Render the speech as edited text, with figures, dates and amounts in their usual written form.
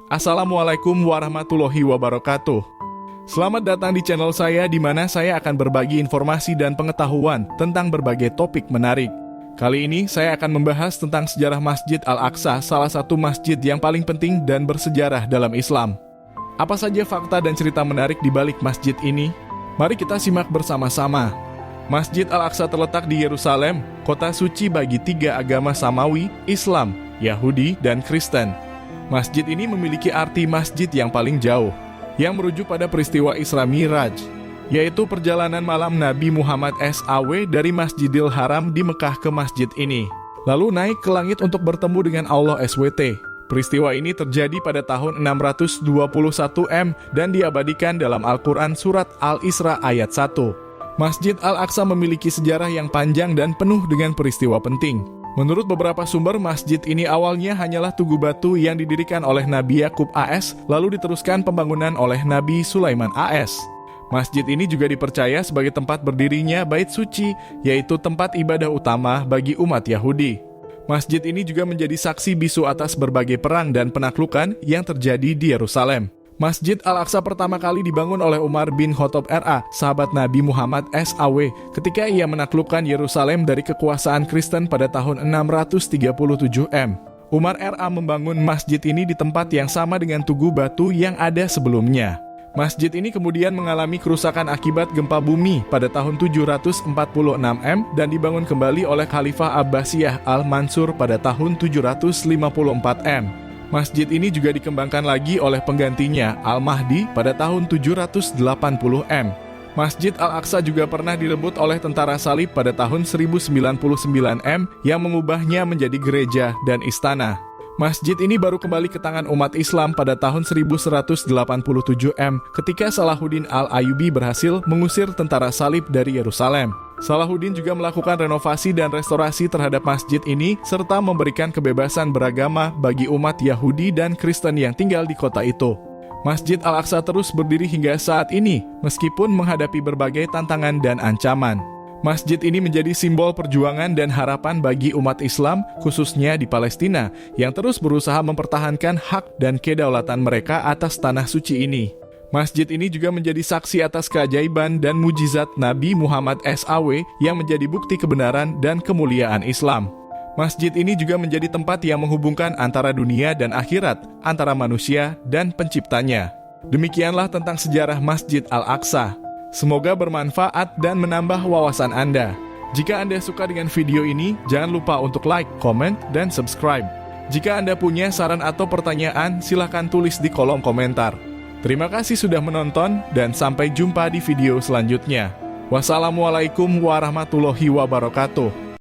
Assalamualaikum warahmatullahi wabarakatuh. Selamat datang di channel saya di mana saya akan berbagi informasi dan pengetahuan tentang berbagai topik menarik. Kali ini saya akan membahas tentang sejarah Masjid Al-Aqsa, salah satu masjid yang paling penting dan bersejarah dalam Islam. Apa saja fakta dan cerita menarik di balik masjid ini? Mari kita simak bersama-sama. Masjid Al-Aqsa terletak di Yerusalem, kota suci bagi tiga agama Samawi, Islam, Yahudi, dan Kristen. Masjid ini memiliki arti masjid yang paling jauh, yang merujuk pada peristiwa Isra Miraj, yaitu perjalanan malam Nabi Muhammad SAW dari Masjidil Haram di Mekah ke masjid ini, lalu naik ke langit untuk bertemu dengan Allah SWT. Peristiwa ini terjadi pada tahun 621 M dan diabadikan dalam Al-Quran Surat Al-Isra ayat 1. Masjid Al-Aqsa memiliki sejarah yang panjang dan penuh dengan peristiwa penting. Menurut beberapa sumber, masjid ini awalnya hanyalah tugu batu yang didirikan oleh Nabi Yakub AS, lalu diteruskan pembangunan oleh Nabi Sulaiman AS. Masjid ini juga dipercaya sebagai tempat berdirinya Bait Suci, yaitu tempat ibadah utama bagi umat Yahudi. Masjid ini juga menjadi saksi bisu atas berbagai perang dan penaklukan yang terjadi di Yerusalem. Masjid Al-Aqsa pertama kali dibangun oleh Umar bin Khattab RA, sahabat Nabi Muhammad SAW, ketika ia menaklukkan Yerusalem dari kekuasaan Kristen pada tahun 637 M. Umar RA membangun masjid ini di tempat yang sama dengan tugu batu yang ada sebelumnya. Masjid ini kemudian mengalami kerusakan akibat gempa bumi pada tahun 746 M dan dibangun kembali oleh Khalifah Abbasiyah Al-Mansur pada tahun 754 M. Masjid ini juga dikembangkan lagi oleh penggantinya, Al-Mahdi, pada tahun 780 M. Masjid Al-Aqsa juga pernah direbut oleh tentara salib pada tahun 1099 M yang mengubahnya menjadi gereja dan istana. Masjid ini baru kembali ke tangan umat Islam pada tahun 1187 M ketika Salahuddin Al-Ayyubi berhasil mengusir tentara salib dari Yerusalem. Salahuddin juga melakukan renovasi dan restorasi terhadap masjid ini serta memberikan kebebasan beragama bagi umat Yahudi dan Kristen yang tinggal di kota itu. Masjid Al-Aqsa terus berdiri hingga saat ini meskipun menghadapi berbagai tantangan dan ancaman. Masjid ini menjadi simbol perjuangan dan harapan bagi umat Islam, khususnya di Palestina, yang terus berusaha mempertahankan hak dan kedaulatan mereka atas tanah suci ini. Masjid ini juga menjadi saksi atas keajaiban dan mujizat Nabi Muhammad SAW yang menjadi bukti kebenaran dan kemuliaan Islam. Masjid ini juga menjadi tempat yang menghubungkan antara dunia dan akhirat, antara manusia dan penciptanya. Demikianlah tentang sejarah Masjid Al-Aqsa. Semoga bermanfaat dan menambah wawasan Anda. Jika Anda suka dengan video ini, jangan lupa untuk like, comment, dan subscribe. Jika Anda punya saran atau pertanyaan, silakan tulis di kolom komentar. Terima kasih sudah menonton dan sampai jumpa di video selanjutnya. Wassalamualaikum warahmatullahi wabarakatuh.